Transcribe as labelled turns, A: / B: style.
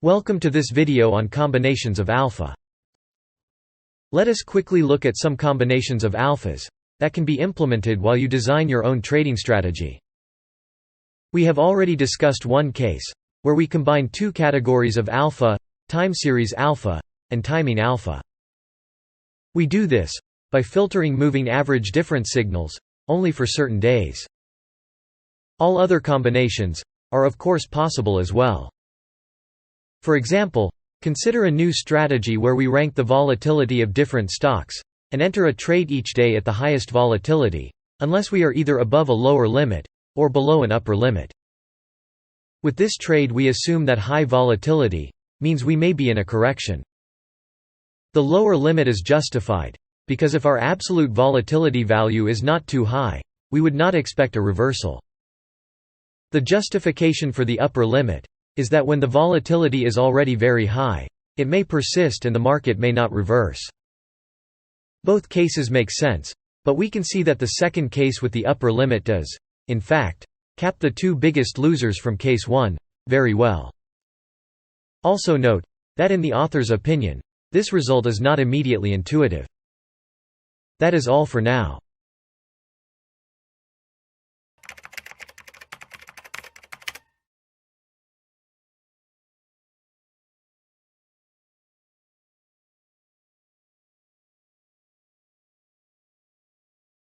A: Welcome to this video on combinations of alpha. Let us quickly look at some combinations of alphas that can be implemented while you design your own trading strategy. We have already discussed one case, where we combine two categories of alpha, time series alpha, and timing alpha. We do this by filtering moving average difference signals, only for certain days. All other combinations are of course possible as well. For example, consider a new strategy where we rank the volatility of different stocks, and enter a trade each day at the highest volatility, unless we are either above a lower limit, or below an upper limit. With this trade we assume that high volatility means we may be in a correction. The lower limit is justified, because if our absolute volatility value is not too high, we would not expect a reversal. The justification for the upper limit is that when the volatility is already very high, it may persist and the market may not reverse. Both cases make sense, but we can see that the second case with the upper limit does, in fact, cap the two biggest losers from case 1 very well. Also note that in the author's opinion, this result is not immediately intuitive. That is all for now.